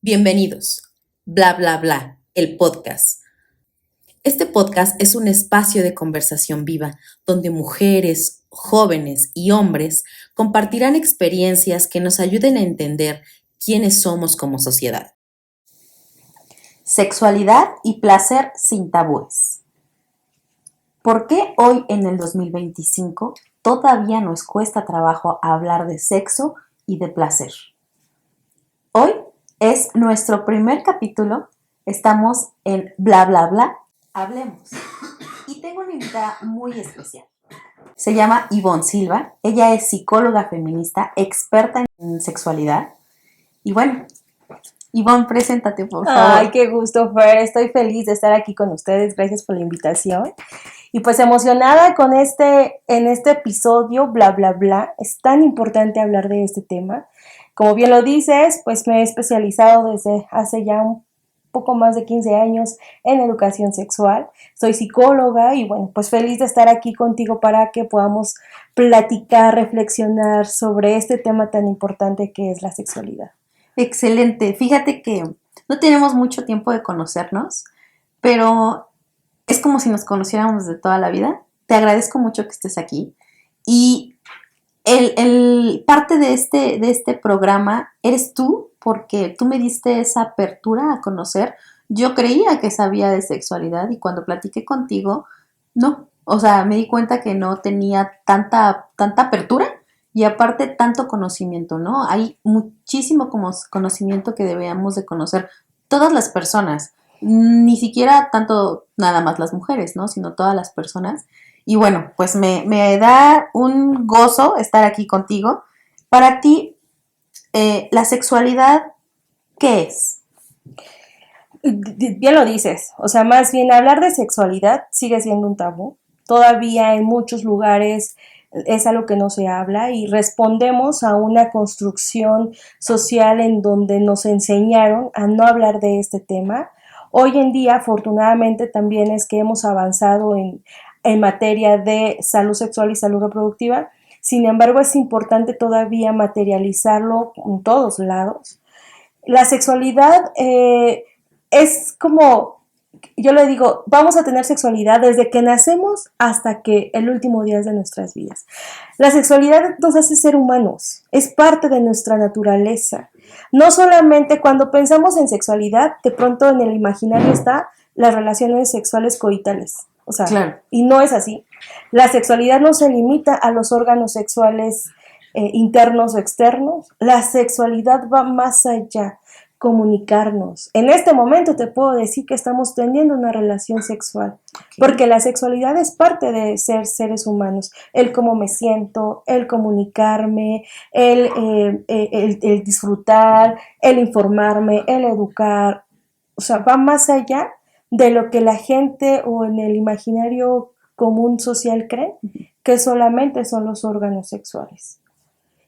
Bienvenidos. Bla, bla, bla, el podcast. Este podcast es un espacio de conversación viva donde mujeres, jóvenes y hombres compartirán experiencias que nos ayuden a entender quiénes somos como sociedad. Sexualidad y placer sin tabúes. ¿Por qué hoy en el 2025 todavía nos cuesta trabajo hablar de sexo y de placer? Hoy es nuestro primer capítulo, estamos en Bla Bla Bla, hablemos. Y tengo una invitada muy especial. Se llama Ivonne Silva, ella es psicóloga feminista, experta en sexualidad. Y bueno, Ivonne, preséntate por favor. Ay, qué gusto, Fer, estoy feliz de estar aquí con ustedes, gracias por la invitación. Y pues emocionada en este episodio, bla, bla, bla, es tan importante hablar de este tema. Como bien lo dices, pues me he especializado desde hace ya un poco más de 15 años en educación sexual. Soy psicóloga y bueno, pues feliz de estar aquí contigo para que podamos platicar, reflexionar sobre este tema tan importante que es la sexualidad. Excelente, fíjate que no tenemos mucho tiempo de conocernos, pero es como si nos conociéramos de toda la vida. Te agradezco mucho que estés aquí. Y parte de este programa eres tú, porque tú me diste esa apertura a conocer. Yo creía que sabía de sexualidad y cuando platiqué contigo, no. O sea, me di cuenta que no tenía tanta apertura y aparte tanto conocimiento, ¿no? Hay muchísimo conocimiento que debemos de conocer todas las personas, ni siquiera tanto nada más las mujeres, ¿no? Sino todas las personas. Y bueno, pues me da un gozo estar aquí contigo. Para ti, la sexualidad, ¿qué es? Bien lo dices, o sea, más bien hablar de sexualidad sigue siendo un tabú. Todavía en muchos lugares es algo que no se habla y respondemos a una construcción social en donde nos enseñaron a no hablar de este tema. Hoy en día, afortunadamente, también es que hemos avanzado en materia de salud sexual y salud reproductiva. Sin embargo, es importante todavía materializarlo en todos lados. La sexualidad es como, yo le digo, vamos a tener sexualidad desde que nacemos hasta que el último día de nuestras vidas. La sexualidad nos hace ser humanos, es parte de nuestra naturaleza. No solamente cuando pensamos en sexualidad, de pronto en el imaginario está las relaciones sexuales coitales. O sea, Claro. Y no es así. La sexualidad no se limita a los órganos sexuales internos o externos. La sexualidad va más allá, comunicarnos. En este momento te puedo decir que estamos teniendo una relación sexual, porque la sexualidad es parte de ser seres humanos. El cómo me siento, el comunicarme, el disfrutar, el informarme, el educar. O sea, va más allá de lo que la gente o en el imaginario común social cree que solamente son los órganos sexuales.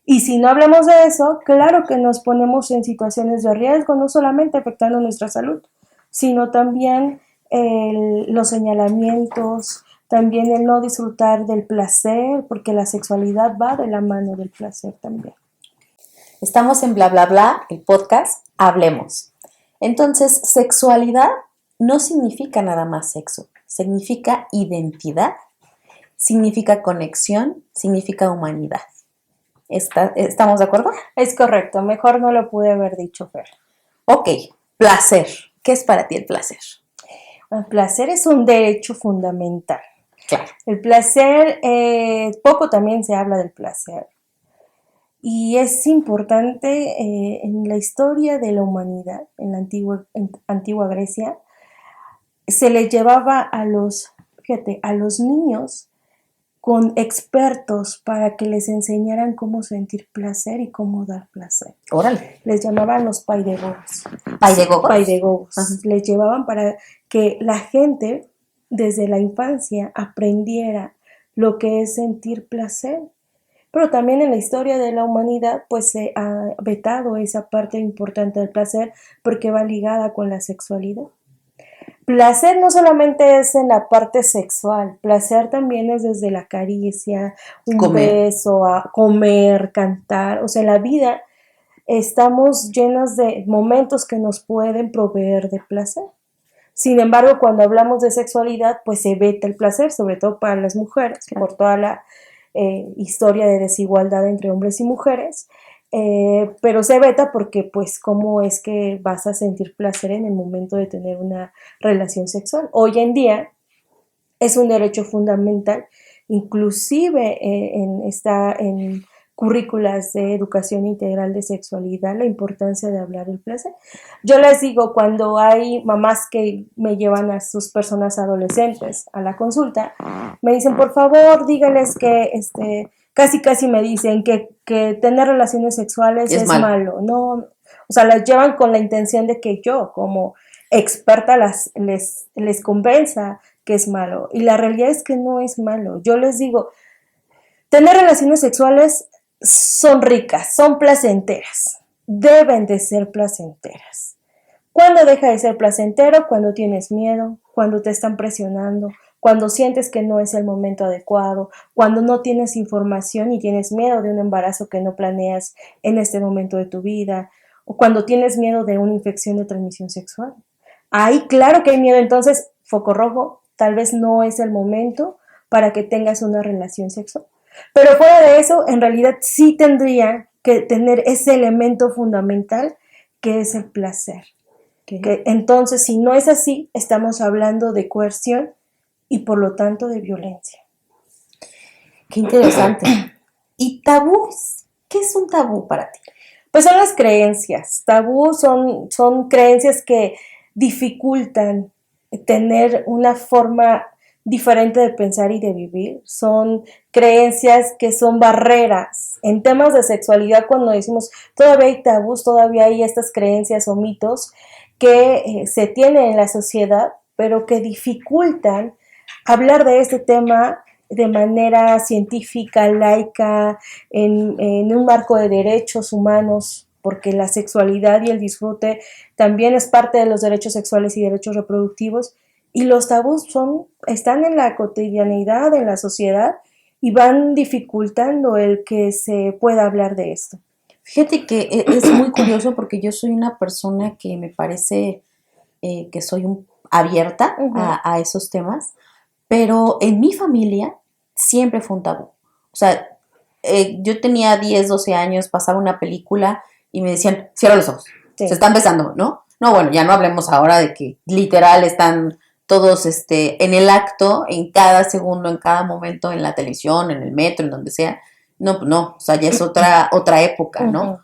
Y si no hablamos de eso, claro que nos ponemos en situaciones de riesgo, no solamente afectando nuestra salud, sino también los señalamientos, también el no disfrutar del placer, porque la sexualidad va de la mano del placer también. Estamos en Bla Bla Bla, el podcast, hablemos. Entonces, sexualidad no significa nada más sexo, significa identidad, significa conexión, significa humanidad. ¿Estamos de acuerdo? Es correcto, mejor no lo pude haber dicho, Fer. Ok, placer. ¿Qué es para ti el placer? El placer es un derecho fundamental. Claro. El placer, poco también se habla del placer. Y es importante en la historia de la humanidad, en la antigua Grecia, se le llevaba a los niños con expertos para que les enseñaran cómo sentir placer y cómo dar placer. Órale. Les llamaban los paidegogos. ¿Paidegogos? Paidegogos. Les llevaban para que la gente desde la infancia aprendiera lo que es sentir placer. Pero también en la historia de la humanidad pues se ha vetado esa parte importante del placer porque va ligada con la sexualidad. Placer no solamente es en la parte sexual, placer también es desde la caricia, un beso, a comer, cantar, o sea, la vida estamos llenas de momentos que nos pueden proveer de placer. Sin embargo, cuando hablamos de sexualidad, pues se veta el placer, sobre todo para las mujeres, Claro. por toda la historia de desigualdad entre hombres y mujeres, pero se veta porque pues cómo es que vas a sentir placer en el momento de tener una relación sexual. Hoy en día es un derecho fundamental, inclusive en currículas de educación integral de sexualidad, la importancia de hablar del placer. Yo les digo, cuando hay mamás que me llevan a sus personas adolescentes a la consulta, me dicen, por favor, díganles que, casi me dicen que tener relaciones sexuales es malo. No, o sea, las llevan con la intención de que yo, como experta, les convenza que es malo. Y la realidad es que no es malo. Yo les digo, tener relaciones sexuales son ricas, son placenteras, deben de ser placenteras. ¿Cuándo deja de ser placentero? Cuando tienes miedo, cuando te están presionando, cuando sientes que no es el momento adecuado, cuando no tienes información y tienes miedo de un embarazo que no planeas en este momento de tu vida, o cuando tienes miedo de una infección de transmisión sexual. Ahí claro que hay miedo, entonces foco rojo, tal vez no es el momento para que tengas una relación sexual. Pero fuera de eso, en realidad sí tendría que tener ese elemento fundamental que es el placer. Que entonces, si no es así, estamos hablando de coerción y por lo tanto de violencia. Qué interesante. ¿Y tabús? ¿Qué es un tabú para ti? Pues son las creencias. Tabú son creencias que dificultan tener una forma diferente de pensar y de vivir. Son creencias que son barreras. En temas de sexualidad, cuando decimos todavía hay tabús, todavía hay estas creencias o mitos que se tienen en la sociedad, pero que dificultan hablar de este tema de manera científica, laica, en un marco de derechos humanos, porque la sexualidad y el disfrute también es parte de los derechos sexuales y derechos reproductivos, y los tabús están en la cotidianidad, en la sociedad, y van dificultando el que se pueda hablar de esto. Fíjate que es muy curioso porque yo soy una persona que me parece que soy abierta a esos temas, pero en mi familia siempre fue un tabú. O sea, yo tenía 10, 12 años, pasaba una película y me decían, cierra los ojos, Sí. se están besando, ¿no? No, bueno, ya no hablemos ahora de que literal están todos en el acto, en cada segundo, en cada momento, en la televisión, en el metro, en donde sea. No, no, o sea, ya es otra época, ¿no?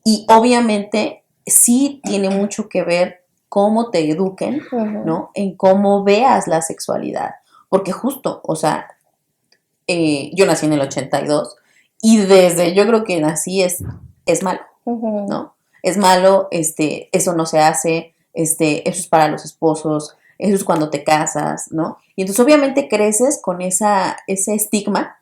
Y obviamente sí tiene mucho que ver cómo te eduquen, ¿no? En cómo veas la sexualidad. Porque justo, o sea, yo nací en el 82 y desde yo creo que nací es malo, ¿no? Es malo, eso no se hace, eso es para los esposos, eso es cuando te casas, ¿no? Y entonces obviamente creces con ese estigma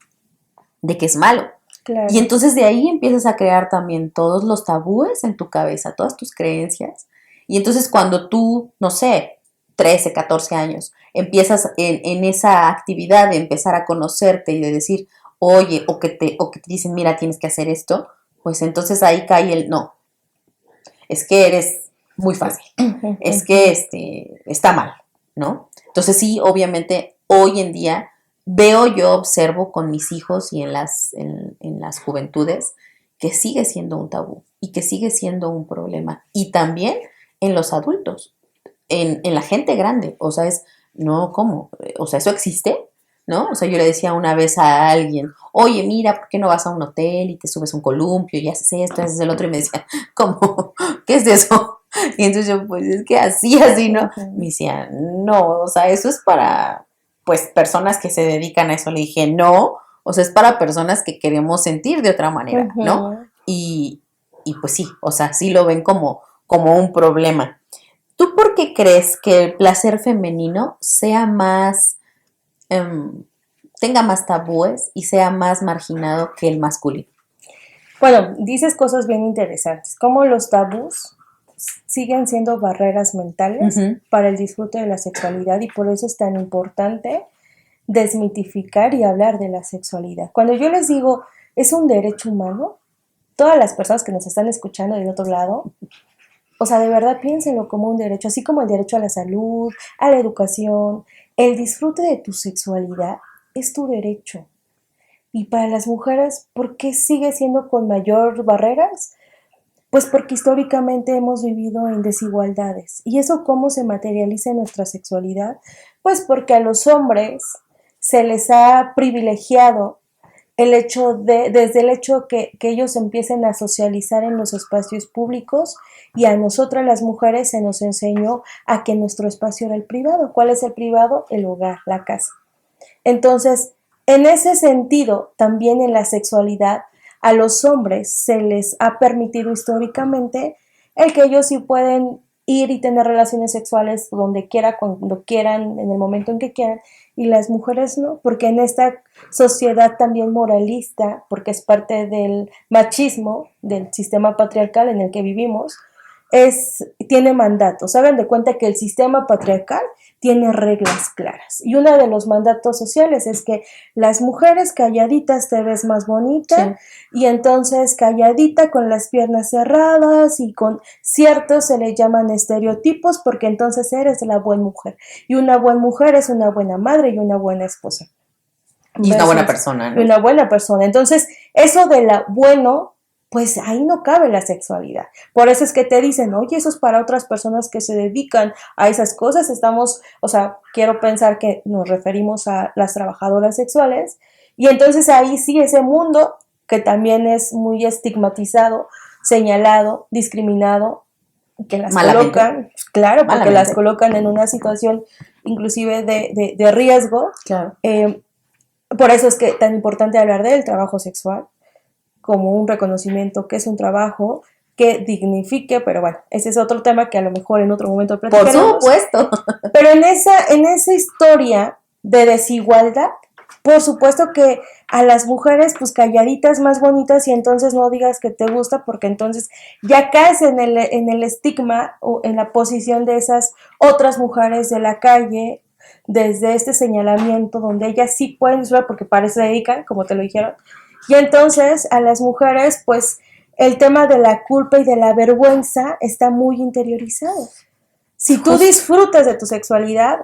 de que es malo. Claro. Y entonces de ahí empiezas a crear también todos los tabúes en tu cabeza, todas tus creencias. Y entonces cuando tú, no sé, 13, 14 años, empiezas en esa actividad de empezar a conocerte y de decir, oye, o que te dicen, mira, tienes que hacer esto, pues entonces ahí cae el no. Es que eres muy fácil. Es que está mal, ¿no? Entonces sí, obviamente, hoy en día yo observo con mis hijos y en las juventudes que sigue siendo un tabú y que sigue siendo un problema. Y también en los adultos, en la gente grande. O sea, no, ¿cómo? O sea, ¿eso existe? ¿No? O sea, yo le decía una vez a alguien, oye, mira, ¿por qué no vas a un hotel y te subes a un columpio y haces esto, haces el otro? Y me decía, ¿cómo? ¿Qué es eso? Y entonces yo, pues es que así, ¿no? Me decía, no, o sea, eso es para, pues, personas que se dedican a eso. Le dije, no, o sea, es para personas que queremos sentir de otra manera, ¿no? Y pues sí, o sea, sí lo ven como un problema. ¿Tú por qué crees que el placer femenino sea más, tenga más tabúes y sea más marginado que el masculino? Bueno, dices cosas bien interesantes, como los tabús siguen siendo barreras mentales para el disfrute de la sexualidad, y por eso es tan importante desmitificar y hablar de la sexualidad. Cuando yo les digo, es un derecho humano, todas las personas que nos están escuchando del otro lado, o sea, de verdad piénsenlo como un derecho, así como el derecho a la salud, a la educación, el disfrute de tu sexualidad es tu derecho. Y para las mujeres, ¿por qué sigue siendo con mayor barreras? Pues porque históricamente hemos vivido en desigualdades. ¿Y eso cómo se materializa en nuestra sexualidad? Pues porque a los hombres se les ha privilegiado desde el hecho que ellos empiecen a socializar en los espacios públicos, y a nosotras las mujeres se nos enseñó a que nuestro espacio era el privado. ¿Cuál es el privado? El hogar, la casa. Entonces, en ese sentido, también en la sexualidad, a los hombres se les ha permitido históricamente el que ellos sí pueden ir y tener relaciones sexuales donde quiera, cuando quieran, en el momento en que quieran, y las mujeres no, porque en esta sociedad también moralista, porque es parte del machismo, del sistema patriarcal en el que vivimos, tiene mandatos. Hagan de cuenta que el sistema patriarcal tiene reglas claras. Y uno de los mandatos sociales es que las mujeres calladitas te ves más bonita, sí. Y entonces calladita con las piernas cerradas y con ciertos se le llaman estereotipos, porque entonces eres la buena mujer. Y una buena mujer es una buena madre y una buena esposa. Y una buena persona, ¿no? Y una buena persona. Entonces, eso de la bueno, pues ahí no cabe la sexualidad. Por eso es que te dicen, oye, eso es para otras personas que se dedican a esas cosas. Quiero pensar que nos referimos a las trabajadoras sexuales. Y entonces ahí sí, ese mundo que también es muy estigmatizado, señalado, discriminado, que las Malamente. Colocan, claro, porque Malamente. Las colocan en una situación inclusive de riesgo. Claro. Por eso es que tan importante hablar del trabajo sexual como un reconocimiento, que es un trabajo que dignifique, pero bueno, ese es otro tema que a lo mejor en otro momento platicaremos. Por supuesto. Pero en esa historia de desigualdad, por supuesto que a las mujeres, pues calladitas más bonitas, y entonces no digas que te gusta, porque entonces ya caes en el estigma o en la posición de esas otras mujeres de la calle, desde este señalamiento donde ellas sí pueden disfrutar porque para eso se dedican, como te lo dijeron. Y entonces a las mujeres, pues el tema de la culpa y de la vergüenza está muy interiorizado. Si tú disfrutas de tu sexualidad,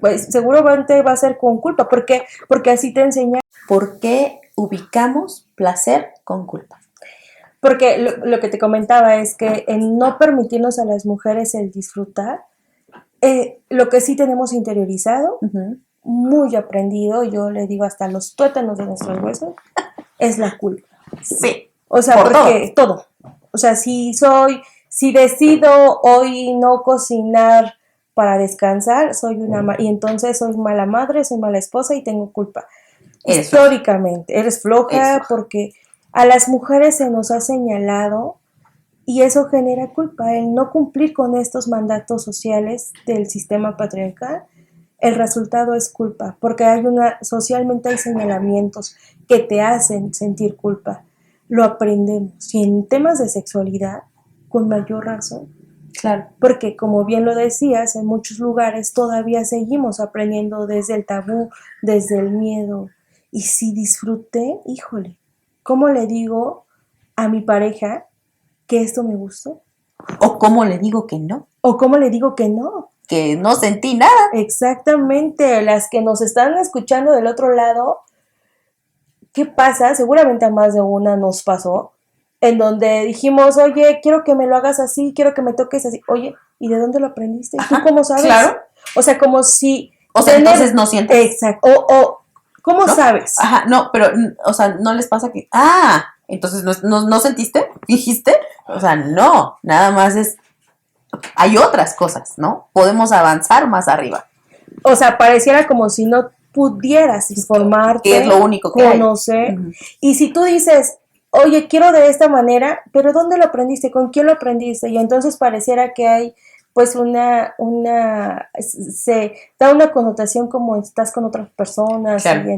pues seguramente va a ser con culpa. ¿Por qué? Porque así te enseña. ¿Por qué ubicamos placer con culpa? Porque lo que te comentaba es que en no permitirnos a las mujeres el disfrutar, lo que sí tenemos interiorizado, muy aprendido, yo le digo hasta los tuétanos de nuestros huesos, es la culpa. Sí. O sea, porque todo. O sea, si decido hoy no cocinar para descansar, y entonces soy mala madre, soy mala esposa y tengo culpa. Históricamente, eres floja porque a las mujeres se nos ha señalado, y eso genera culpa, el no cumplir con estos mandatos sociales del sistema patriarcal. El resultado es culpa, porque socialmente hay señalamientos que te hacen sentir culpa. Lo aprendemos, y en temas de sexualidad, con mayor razón. Claro. Porque, como bien lo decías, en muchos lugares todavía seguimos aprendiendo desde el tabú, desde el miedo. Y si disfruté, híjole, ¿cómo le digo a mi pareja que esto me gustó? ¿O cómo le digo que no? ¿O cómo le digo que no? Que no sentí nada. Exactamente, las que nos están escuchando del otro lado, ¿qué pasa? Seguramente a más de una nos pasó, en donde dijimos, oye, quiero que me lo hagas así, quiero que me toques así. Oye, ¿y de dónde lo aprendiste? ¿Y tú cómo sabes? Claro. O sea, como si... O sea, entonces no sientes. Exacto. ¿Cómo sabes? Ajá, no, pero, o sea, no les pasa que, entonces no sentiste, dijiste, o sea, no, nada más hay otras cosas, ¿no? Podemos avanzar más arriba. O sea, pareciera como si no pudieras informarte, que es lo único que conocer. Uh-huh. Y si tú dices, oye, quiero de esta manera, pero ¿dónde lo aprendiste? ¿Con quién lo aprendiste? Y entonces pareciera que hay pues se da una connotación como estás con otras personas, claro.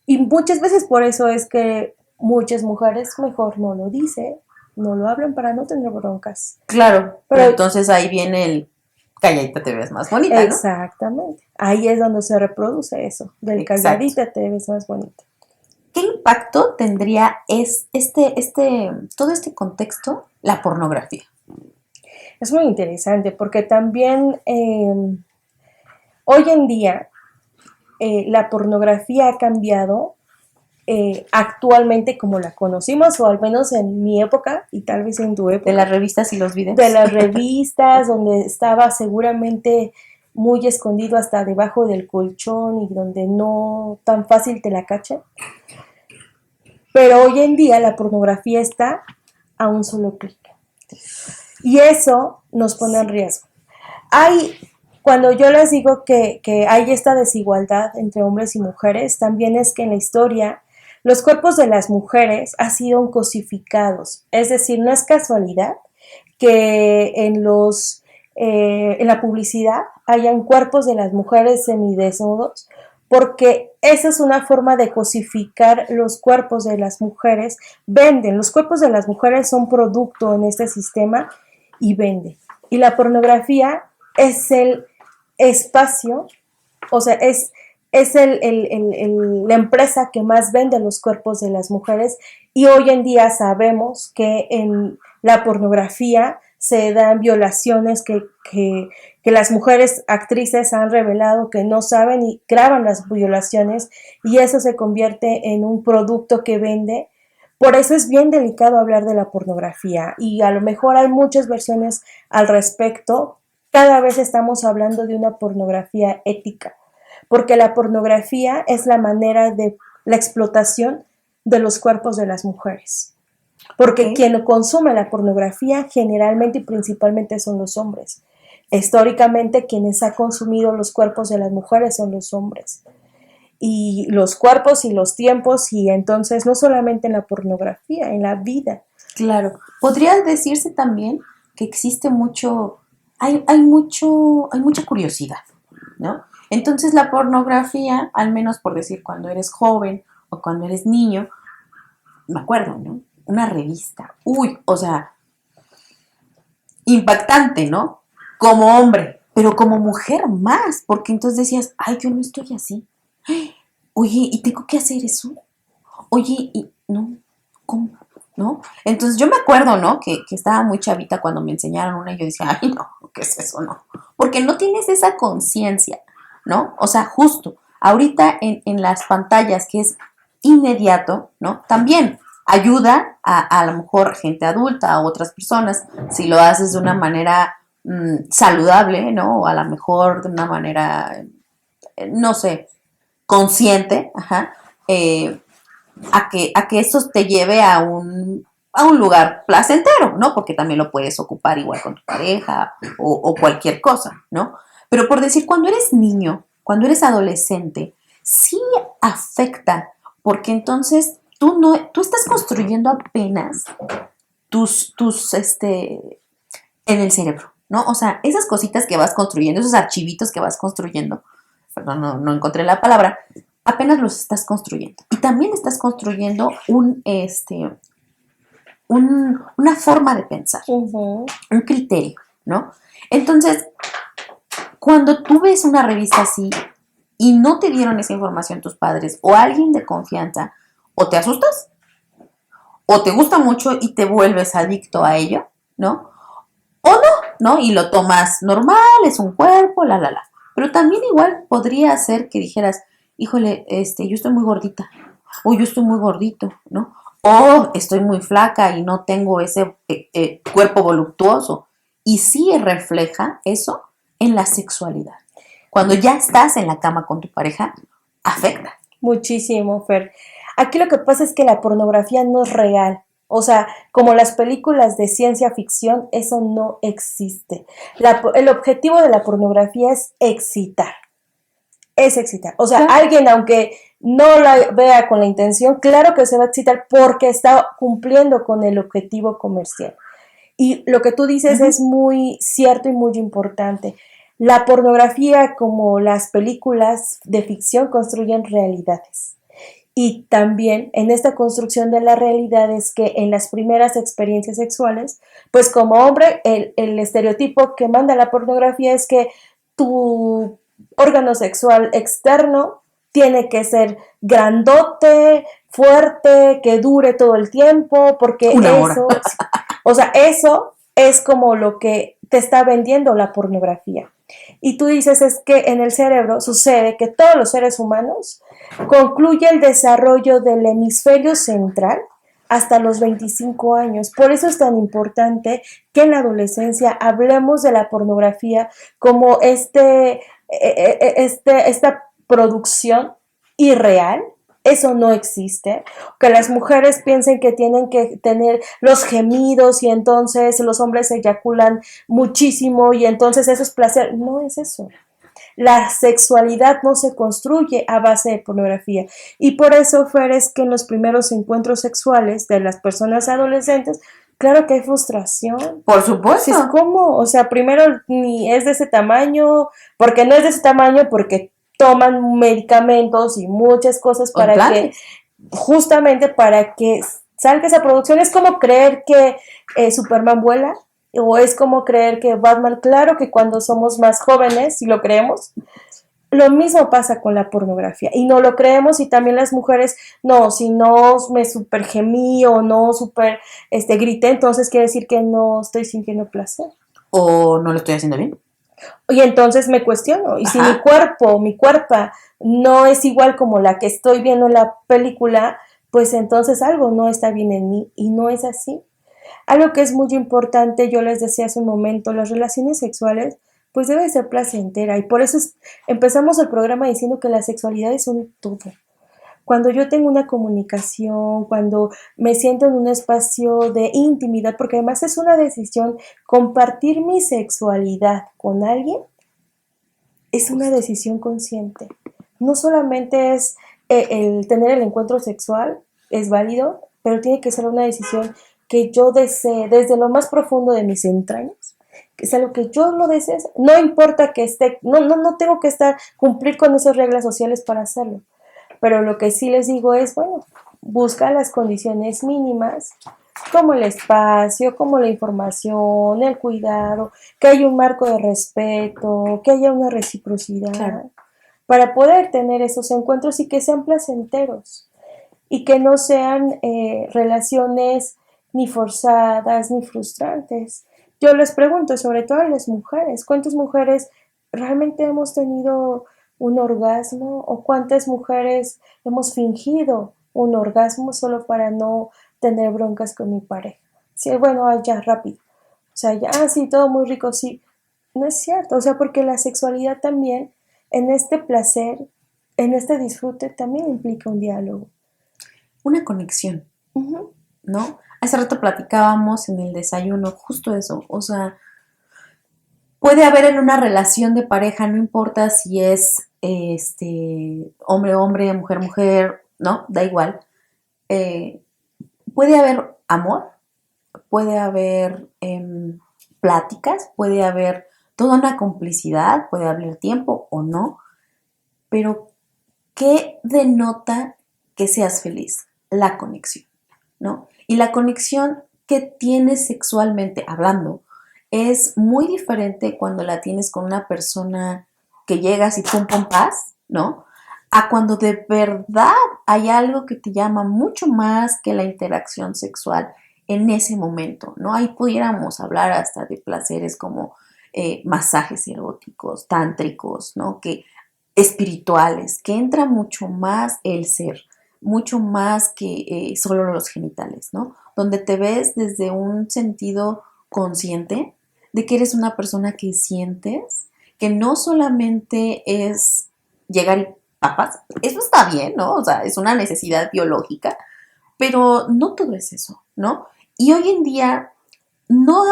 Y muchas veces por eso es que muchas mujeres mejor no lo dicen, no lo hablan para no tener broncas. Claro, pero entonces ahí viene el calladita te ves más bonita, ¿no? Exactamente. Ahí es donde se reproduce eso, del calladita te ves más bonita. ¿qué impacto tendría todo este contexto, la pornografía? Es muy interesante porque también hoy en día la pornografía ha cambiado actualmente como la conocimos, o al menos en mi época y tal vez en tu época. De las revistas y los videos. De las revistas, donde estaba seguramente muy escondido hasta debajo del colchón y donde no tan fácil te la cachan. Pero hoy en día la pornografía está a un solo clic. Y eso nos pone en riesgo. Cuando yo les digo que hay esta desigualdad entre hombres y mujeres, también es que en la historia los cuerpos de las mujeres han sido cosificados. Es decir, no es casualidad que en la publicidad hayan cuerpos de las mujeres semidesnudos, porque esa es una forma de cosificar los cuerpos de las mujeres. Venden, los cuerpos de las mujeres son producto en este sistema y venden. Y la pornografía es el espacio, o sea, es la empresa que más vende los cuerpos de las mujeres, y hoy en día sabemos que en la pornografía se dan violaciones que las mujeres actrices han revelado que no saben y graban las violaciones, y eso se convierte en un producto que vende. Por eso es bien delicado hablar de la pornografía, y a lo mejor hay muchas versiones al respecto. Cada vez estamos hablando de una pornografía ética, porque la pornografía es la manera de la explotación de los cuerpos de las mujeres. Porque quien consume la pornografía generalmente y principalmente son los hombres. Históricamente quienes han consumido los cuerpos de las mujeres son los hombres. Y los cuerpos y los tiempos, y entonces no solamente en la pornografía, en la vida. Claro. Podría decirse también que existe hay mucha curiosidad, ¿no? Entonces la pornografía, al menos por decir cuando eres joven o cuando eres niño, me acuerdo, ¿no? Una revista, o sea, impactante, ¿no? Como hombre, pero como mujer más, porque entonces decías, ay, yo no estoy así. Oye, ¿y tengo que hacer eso? Oye, y no, ¿cómo? ¿No? Entonces yo me acuerdo, ¿no? Que estaba muy chavita cuando me enseñaron una y yo decía, ay, no, ¿qué es eso? No. Porque no tienes esa conciencia, ¿no? O sea, justo, ahorita en las pantallas, que es inmediato, ¿no? También ayuda a lo mejor gente adulta o otras personas, si lo haces de una manera saludable, ¿no? O a lo mejor de una manera, no sé, consciente, ajá, a que esto te lleve a un lugar placentero, ¿no? Porque también lo puedes ocupar igual con tu pareja o cualquier cosa, ¿no? Pero por decir, cuando eres niño, cuando eres adolescente, sí afecta, porque entonces tú estás construyendo apenas en el cerebro, ¿no? O sea, esas cositas que vas construyendo, esos archivitos que vas construyendo, perdón, no encontré la palabra, apenas los estás construyendo. Y también estás construyendo una forma de pensar, un criterio, ¿no? Entonces, cuando tú ves una revista así y no te dieron esa información tus padres o alguien de confianza, o te asustas, o te gusta mucho y te vuelves adicto a ello, ¿no? O no, ¿no? Y lo tomas normal, es un cuerpo, la. Pero también igual podría ser que dijeras, híjole, yo estoy muy gordita, o yo estoy muy gordito, ¿no? O estoy muy flaca y no tengo ese cuerpo voluptuoso. Y sí refleja eso en la sexualidad. Cuando ya estás en la cama con tu pareja, afecta. Muchísimo, Fer. Aquí lo que pasa es que la pornografía no es real. O sea, como las películas de ciencia ficción, eso no existe. El objetivo de la pornografía es excitar. Es excitar. O sea, alguien, aunque no la vea con la intención, claro que se va a excitar porque está cumpliendo con el objetivo comercial. Y lo que tú dices es muy cierto y muy importante. La pornografía, como las películas de ficción, construyen realidades. Y también en esta construcción de la realidad es que en las primeras experiencias sexuales, pues como hombre, el estereotipo que manda la pornografía es que tu órgano sexual externo tiene que ser grandote, fuerte, que dure todo el tiempo, porque Una hora. eso, o sea, eso es como lo que te está vendiendo la pornografía. Y tú dices, es que en el cerebro sucede que todos los seres humanos concluye el desarrollo del hemisferio central hasta los 25 años. Por eso es tan importante que en la adolescencia hablemos de la pornografía como esta producción irreal. Eso no existe. Que las mujeres piensen que tienen que tener los gemidos y entonces los hombres eyaculan muchísimo y entonces eso es placer. No es eso. La sexualidad no se construye a base de pornografía. Y por eso, Fer, es que en los primeros encuentros sexuales de las personas adolescentes, claro que hay frustración. Por Si es supuesto. como, o sea, primero ni es de ese tamaño, porque no es de ese tamaño, porque toman medicamentos y muchas cosas O para que, implantes. justamente para que salga esa producción. Es como creer que Superman vuela, o es como creer que Batman, claro que cuando somos más jóvenes, si lo creemos, lo mismo pasa con la pornografía y no lo creemos y también las mujeres, no, si no me super gemí o no super grité, entonces quiere decir que no estoy sintiendo placer. O no lo estoy haciendo bien. Y entonces me cuestiono, y si Ajá. mi cuerpo no es igual como la que estoy viendo en la película, pues entonces algo no está bien en mí y no es así. Algo que es muy importante, yo les decía hace un momento, las relaciones sexuales, pues debe ser placentera. Y por eso empezamos el programa diciendo que la sexualidad es un todo. Cuando yo tengo una comunicación, cuando me siento en un espacio de intimidad, porque además es una decisión, compartir mi sexualidad con alguien es una Justo. decisión consciente. No solamente es el tener el encuentro sexual, es válido, pero tiene que ser una decisión que yo desee desde lo más profundo de mis entrañas, que es algo que yo lo desee. No importa que esté, no tengo que cumplir con esas reglas sociales para hacerlo. Pero lo que sí les digo es, bueno, busca las condiciones mínimas, como el espacio, como la información, el cuidado, que haya un marco de respeto, que haya una Claro. reciprocidad, para poder tener esos encuentros y que sean placenteros y que no sean relaciones ni forzadas ni frustrantes. Yo les pregunto, sobre todo a las mujeres, ¿cuántas mujeres realmente hemos tenido un orgasmo o cuántas mujeres hemos fingido un orgasmo solo para no tener broncas con mi pareja? Sí, bueno, ya rápido. O sea, ya, sí, todo muy rico, sí. No es cierto, o sea, porque la sexualidad también, en este placer, en este disfrute, también implica un diálogo. Una conexión, Ujú. ¿no? Hace rato platicábamos en el desayuno justo eso. O sea, puede haber en una relación de pareja, no importa si es hombre, hombre, mujer, mujer, ¿no? Da igual. Eh, puede haber amor, puede haber pláticas, puede haber toda una complicidad, puede haber tiempo o no, pero ¿qué denota que seas feliz? La conexión, ¿no? Y la conexión que tienes sexualmente hablando es muy diferente cuando la tienes con una persona que llegas y pum, pum, paz, ¿no? A cuando de verdad hay algo que te llama mucho más que la interacción sexual en ese momento, ¿no? Ahí pudiéramos hablar hasta de placeres como masajes eróticos, tántricos, ¿no? Que espirituales, que entra mucho más el ser, mucho más que solo los genitales, ¿no? Donde te ves desde un sentido consciente de que eres una persona que sientes, que no solamente es llegar y papas, eso está bien, ¿no? O sea, es una necesidad biológica, pero no todo es eso, ¿no? Y hoy en día, no,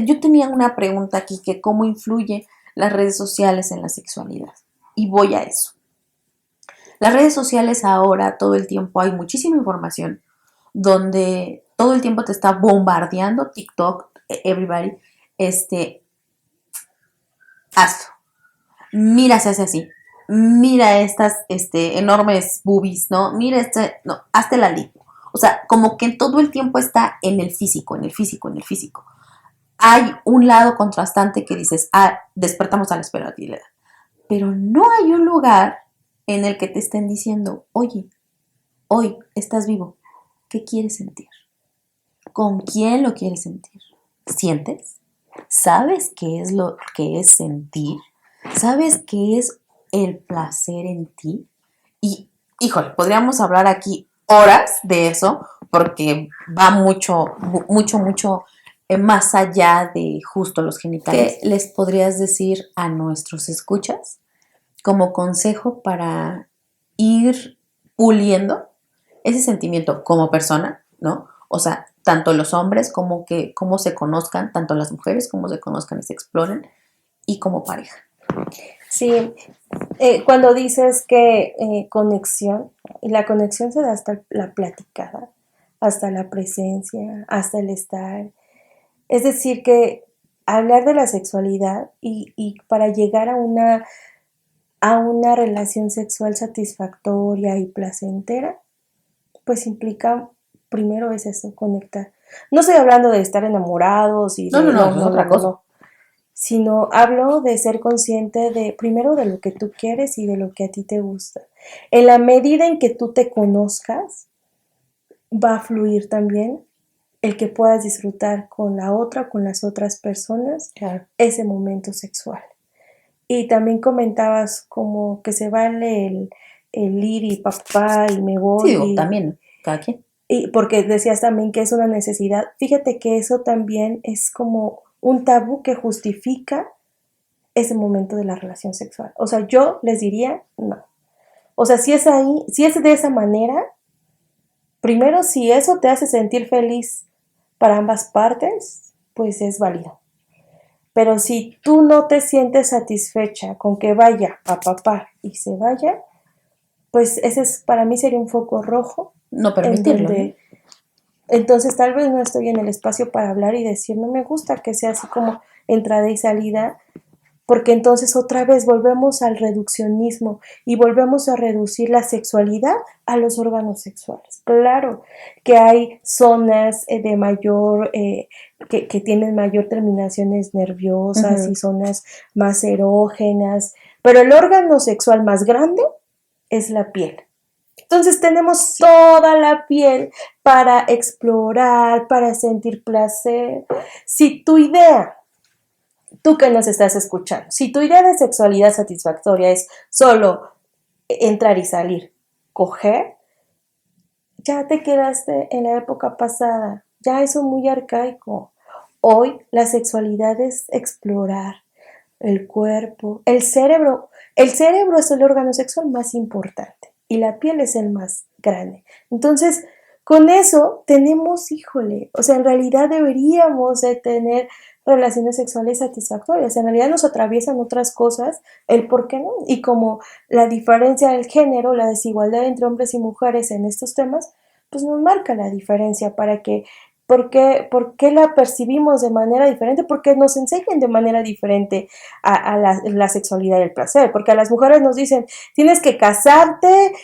yo tenía una pregunta aquí, que cómo influye las redes sociales en la sexualidad. Y voy a eso. Las redes sociales ahora, todo el tiempo hay muchísima información, donde todo el tiempo te está bombardeando TikTok, everybody, hazlo. Mira, se hace así. Mira estas enormes boobies, ¿no? Mira no, hazte la lipo. O sea, como que todo el tiempo está en el físico, en el físico, en el físico. Hay un lado contrastante que dices, despertamos a la esperabilidad. Pero no hay un lugar en el que te estén diciendo, oye, hoy estás vivo, ¿qué quieres sentir? ¿Con quién lo quieres sentir? ¿Sientes? ¿Sabes qué es lo que es sentir? ¿Sabes qué es el placer en ti? Y, híjole, podríamos hablar aquí horas de eso porque va mucho más allá de justo los genitales. ¿Qué les podrías decir a nuestros escuchas como consejo para ir puliendo ese sentimiento como persona, ¿no? O sea, tanto los hombres como que cómo se conozcan, tanto las mujeres como se conozcan y se exploren, y como pareja. Sí, cuando dices que conexión, y la conexión se da hasta la platicada, hasta la presencia, hasta el estar. Es decir, que hablar de la sexualidad y para llegar a una relación sexual satisfactoria y placentera, pues implica, primero es eso, conectar. No estoy hablando de estar enamorados y de, Eso es otra cosa. no, sino hablo de ser consciente de, primero de lo que tú quieres y de lo que a ti te gusta. En la medida en que tú te conozcas, va a fluir también el que puedas disfrutar con la otra, con las otras personas, Claro. ese momento sexual. Y también comentabas como que se vale el ir y papá y me voy. Sí, digo, también, cada quien. Y porque decías también que es una necesidad. Fíjate que eso también es como un tabú que justifica ese momento de la relación sexual. O sea, yo les diría no. O sea, si es ahí, si es de esa manera, primero si eso te hace sentir feliz para ambas partes, pues es válido. Pero si tú no te sientes satisfecha con que vaya a papá y se vaya, pues ese es, para mí sería un foco rojo. No permitirlo, en donde, ¿no? Entonces tal vez no estoy en el espacio para hablar y decir, no me gusta que sea así como entrada y salida, porque entonces otra vez volvemos al reduccionismo y volvemos a reducir la sexualidad a los órganos sexuales. Claro que hay zonas de mayor, que tienen mayor terminaciones nerviosas y zonas más erógenas, pero el órgano sexual más grande es la piel. Entonces tenemos toda la piel para explorar, para sentir placer. Si tu idea, tú que nos estás escuchando, si tu idea de sexualidad satisfactoria es solo entrar y salir, coger, ya te quedaste en la época pasada, ya eso es muy arcaico. Hoy la sexualidad es explorar el cuerpo, el cerebro. El cerebro es el órgano sexual más importante y la piel es el más grande. Entonces, con eso tenemos, híjole, o sea, en realidad deberíamos de tener relaciones sexuales satisfactorias. En realidad nos atraviesan otras cosas, el por qué no. Y como la diferencia del género, la desigualdad entre hombres y mujeres en estos temas, pues nos marca la diferencia para que ¿por qué la percibimos de manera diferente? Porque nos enseñan de manera diferente a la sexualidad y el placer. Porque a las mujeres nos dicen, tienes que casarte,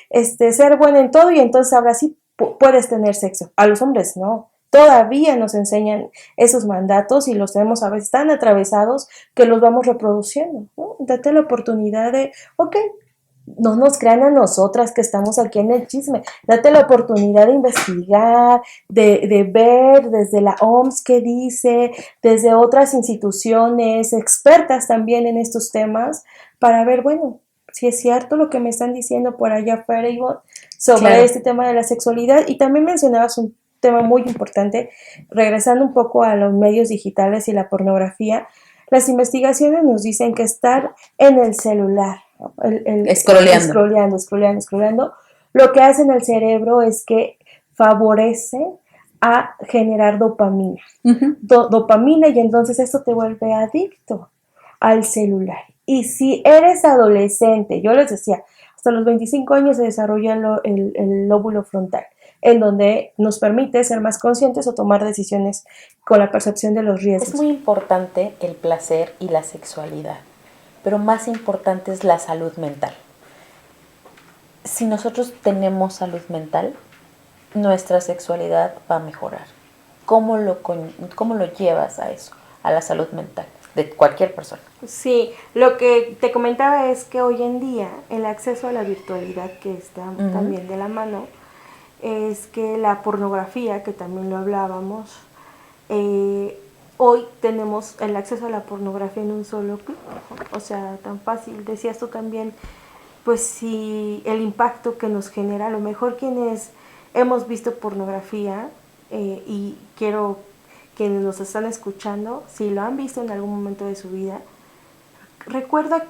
ser buena en todo y entonces ahora sí puedes tener sexo. A los hombres no. Todavía nos enseñan esos mandatos y los tenemos a veces tan atravesados que los vamos reproduciendo, ¿no? Date la oportunidad de, ok, no nos crean a nosotras que estamos aquí en el chisme. Date la oportunidad de investigar, de ver desde la OMS qué dice, desde otras instituciones expertas también en estos temas, para ver, bueno, si es cierto lo que me están diciendo por allá afuera, Ivonne, sobre este tema de la sexualidad. Y también mencionabas un tema muy importante, regresando un poco a los medios digitales y la pornografía. Las investigaciones nos dicen que estar en el celular, scrolleando, lo que hace en el cerebro es que favorece a generar dopamina. Dopamina y entonces esto te vuelve adicto al celular. Y si eres adolescente, yo les decía, hasta los 25 años se desarrolla el lóbulo frontal, en donde nos permite ser más conscientes o tomar decisiones con la percepción de los riesgos. Es muy importante el placer y la sexualidad, pero más importante es la salud mental. Si nosotros tenemos salud mental, nuestra sexualidad va a mejorar. ¿Cómo lo llevas a eso, a la salud mental? de cualquier persona. Sí, lo que te comentaba es que hoy en día el acceso a la virtualidad que está también de la mano es que la pornografía, que también lo hablábamos, hoy tenemos el acceso a la pornografía en un solo clic, o sea, tan fácil. Decías tú también, pues si el impacto que nos genera, a lo mejor quienes hemos visto pornografía, y quiero quienes nos están escuchando, si lo han visto en algún momento de su vida, recuerda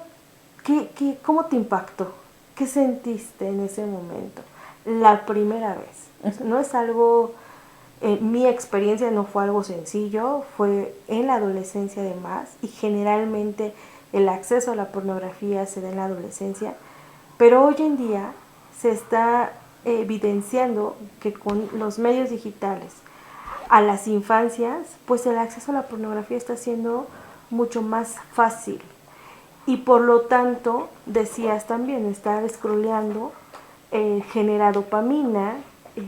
cómo te impactó, qué sentiste en ese momento, la primera vez. No es algo, mi experiencia no fue algo sencillo, fue en la adolescencia además, y generalmente el acceso a la pornografía se da en la adolescencia, pero hoy en día se está evidenciando que con los medios digitales a las infancias, pues el acceso a la pornografía está siendo mucho más fácil. Y por lo tanto, decías también, estar scrolleando genera dopamina,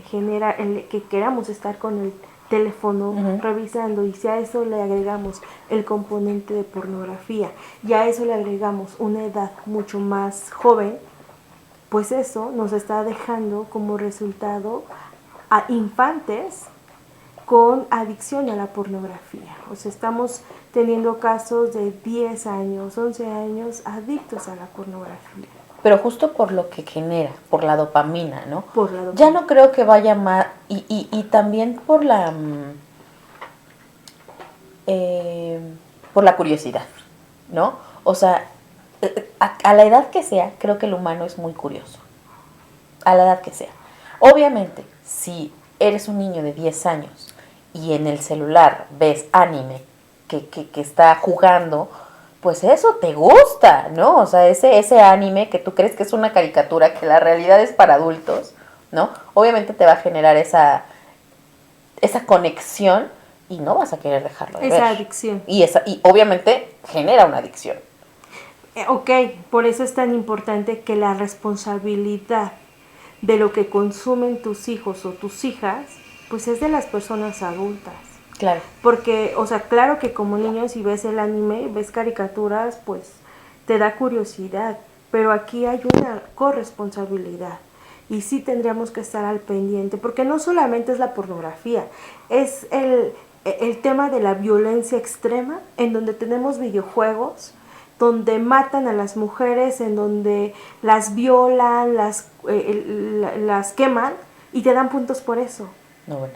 genera el que queramos estar con el teléfono revisando, y si a eso le agregamos el componente de pornografía y a eso le agregamos una edad mucho más joven, pues eso nos está dejando como resultado a infantes con adicción a la pornografía. O sea, estamos teniendo casos de 10 años, 11 años adictos a la pornografía. Pero justo por lo que genera, por la dopamina, ¿no? Por la dopamina. Ya no creo que vaya más, y también por la curiosidad, ¿no? O sea, a la edad que sea, creo que el humano es muy curioso. A la edad que sea. Obviamente, si eres un niño de 10 años y en el celular ves anime que está jugando, pues eso te gusta, ¿no? O sea, ese anime que tú crees que es una caricatura, que la realidad es para adultos, ¿no? Obviamente te va a generar esa conexión y no vas a querer dejarlo de ver. Esa adicción. Y obviamente genera una adicción. Ok, por eso es tan importante que la responsabilidad de lo que consumen tus hijos o tus hijas, pues es de las personas adultas. Claro. Porque, o sea, claro que como niño si ves el anime, ves caricaturas, pues te da curiosidad, pero aquí hay una corresponsabilidad y sí tendríamos que estar al pendiente, porque no solamente es la pornografía, es el tema de la violencia extrema, en donde tenemos videojuegos donde matan a las mujeres, en donde las violan, las queman y te dan puntos por eso. No, bueno.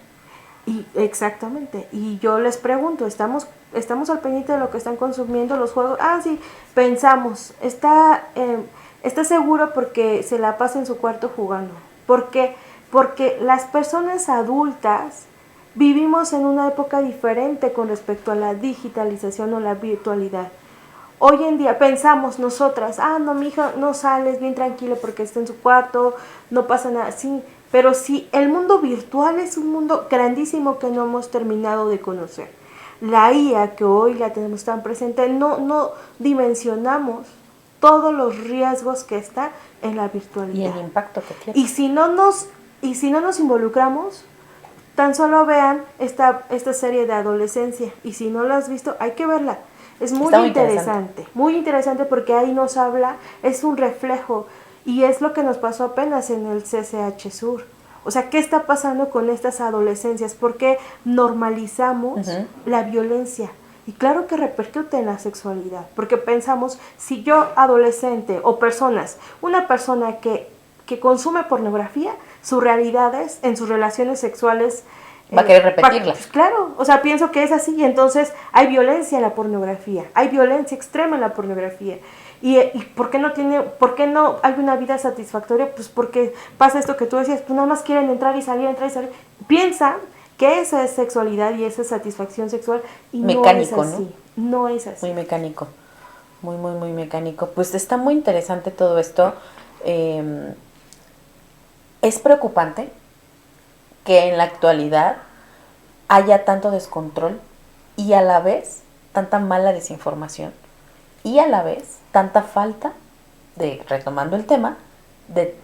Y exactamente, y yo les pregunto, ¿estamos al pendiente de lo que están consumiendo los juegos? Ah, sí, pensamos, está seguro porque se la pasa en su cuarto jugando. ¿Por qué? Porque las personas adultas vivimos en una época diferente con respecto a la digitalización o la virtualidad. Hoy en día pensamos nosotras, no, mi hija no sale, es bien tranquilo porque está en su cuarto, no pasa nada, sí. Pero sí, el mundo virtual es un mundo grandísimo que no hemos terminado de conocer. La IA que hoy la tenemos tan presente, no dimensionamos todos los riesgos que está en la virtualidad. Y el impacto que tiene. Y si no nos involucramos, tan solo vean esta serie de adolescencia. Y si no la has visto, hay que verla. Es muy interesante porque ahí nos habla, es un reflejo. Y es lo que nos pasó apenas en el CCH Sur. O sea, ¿qué está pasando con estas adolescencias? ¿Por qué normalizamos la violencia? Y claro que repercute en la sexualidad. Porque pensamos, si yo adolescente o una persona que consume pornografía, sus realidades en sus relaciones sexuales va a querer repetirla. Pues claro, o sea, pienso que es así y entonces hay violencia en la pornografía, hay violencia extrema en la pornografía. ¿Y por qué no hay una vida satisfactoria? Pues porque pasa esto que tú decías, pues nada más quieren entrar y salir. Piensan que esa es sexualidad y esa es satisfacción sexual y mecánico, no es así. No es así. Muy mecánico, muy mecánico. Pues está muy interesante todo esto. Es preocupante que en la actualidad haya tanto descontrol y a la vez tanta mala desinformación y a la vez tanta falta de, retomando el tema, de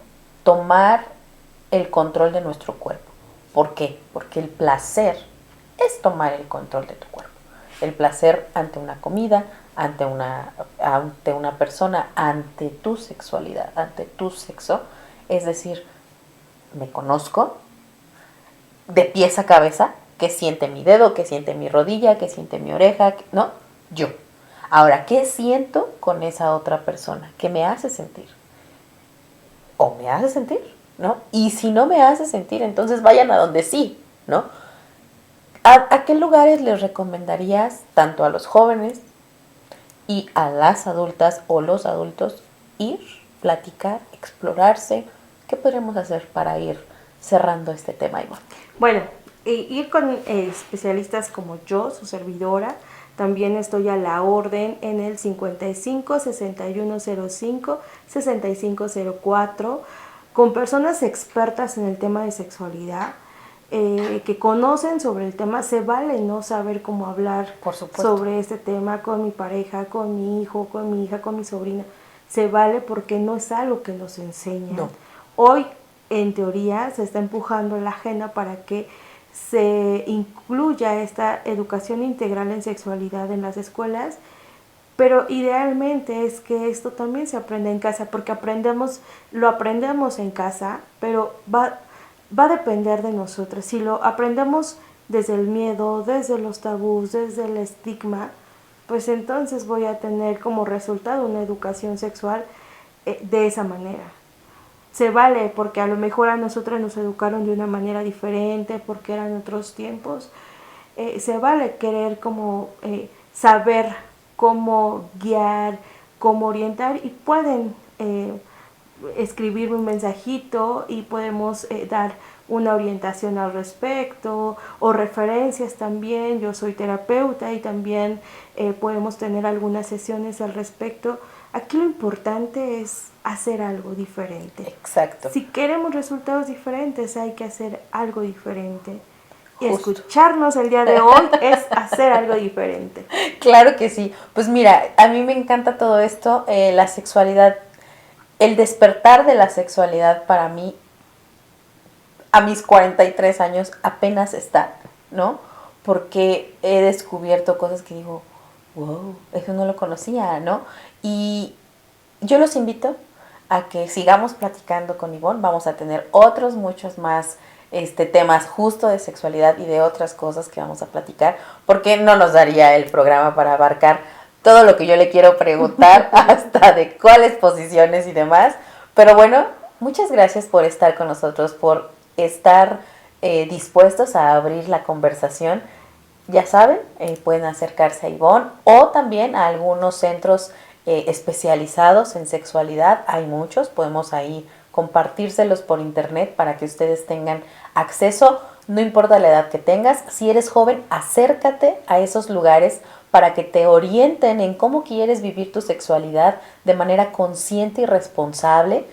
tomar el control de nuestro cuerpo. ¿Por qué? Porque el placer es tomar el control de tu cuerpo. el placer ante una comida, ante una persona, ante tu sexualidad, ante tu sexo. Es decir, me conozco de pies a cabeza, qué siente mi dedo, qué siente mi rodilla, qué siente mi oreja, ¿no? Yo. Ahora, ¿qué siento con esa otra persona? ¿Qué me hace sentir? ¿O me hace sentir? ¿No? Y si no me hace sentir, entonces vayan a donde sí, ¿no? ¿A qué lugares les recomendarías tanto a los jóvenes y a las adultas o los adultos ir, platicar, explorarse? ¿Qué podríamos hacer para ir cerrando este tema, Ivonne? Bueno, ir con especialistas como yo, su servidora. También estoy a la orden en el 55 6105 6504 con personas expertas en el tema de sexualidad, que conocen sobre el tema. Se vale no saber cómo hablar sobre este tema con mi pareja, con mi hijo, con mi hija, con mi sobrina. Se vale porque no es algo que nos enseñan. No. Hoy, en teoría, se está empujando la agenda para que se incluya esta educación integral en sexualidad en las escuelas, pero idealmente es que esto también se aprenda en casa, porque lo aprendemos en casa, pero va a depender de nosotros. Si lo aprendemos desde el miedo, desde los tabús, desde el estigma, pues entonces voy a tener como resultado una educación sexual de esa manera. Se vale porque a lo mejor a nosotras nos educaron de una manera diferente, porque eran otros tiempos. Se vale querer como saber cómo guiar, cómo orientar, y pueden escribirme un mensajito y podemos dar una orientación al respecto o referencias también. Yo soy terapeuta y también podemos tener algunas sesiones al respecto. Aquí lo importante es hacer algo diferente. Exacto. Si queremos resultados diferentes, hay que hacer algo diferente. Y Justo. escucharnos el día de hoy es hacer algo diferente. Claro que sí. Pues mira, a mí me encanta todo esto, la sexualidad, el despertar de la sexualidad para mí, a mis 43 años apenas está, ¿no? Porque he descubierto cosas que digo, wow, eso no lo conocía, ¿no? Y yo los invito a que sigamos platicando con Ivonne. Vamos a tener otros muchos más temas justo de sexualidad y de otras cosas que vamos a platicar, porque no nos daría el programa para abarcar todo lo que yo le quiero preguntar, hasta de cuáles posiciones y demás. Pero bueno, muchas gracias por estar con nosotros, por estar dispuestos a abrir la conversación. Ya saben, pueden acercarse a Ivonne o también a algunos centros especializados en sexualidad. Hay muchos, podemos ahí compartírselos por internet para que ustedes tengan acceso. No importa la edad que tengas, si eres joven, acércate a esos lugares para que te orienten en cómo quieres vivir tu sexualidad de manera consciente y responsable,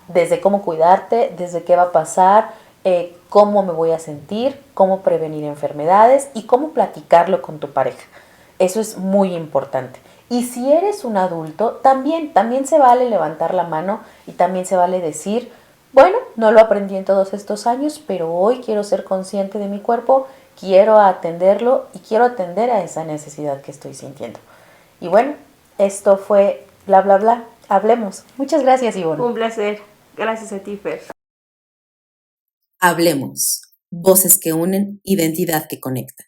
desde cómo cuidarte, desde qué va a pasar, cómo me voy a sentir, cómo prevenir enfermedades y cómo platicarlo con tu pareja. Eso es muy importante. Y si eres un adulto, también se vale levantar la mano y también se vale decir, bueno, no lo aprendí en todos estos años, pero hoy quiero ser consciente de mi cuerpo, quiero atenderlo y quiero atender a esa necesidad que estoy sintiendo. Y bueno, esto fue Bla Bla Bla. Hablemos. Muchas gracias, Ivonne. Un placer. Gracias a ti, Fer. Hablemos. Voces que unen, identidad que conecta.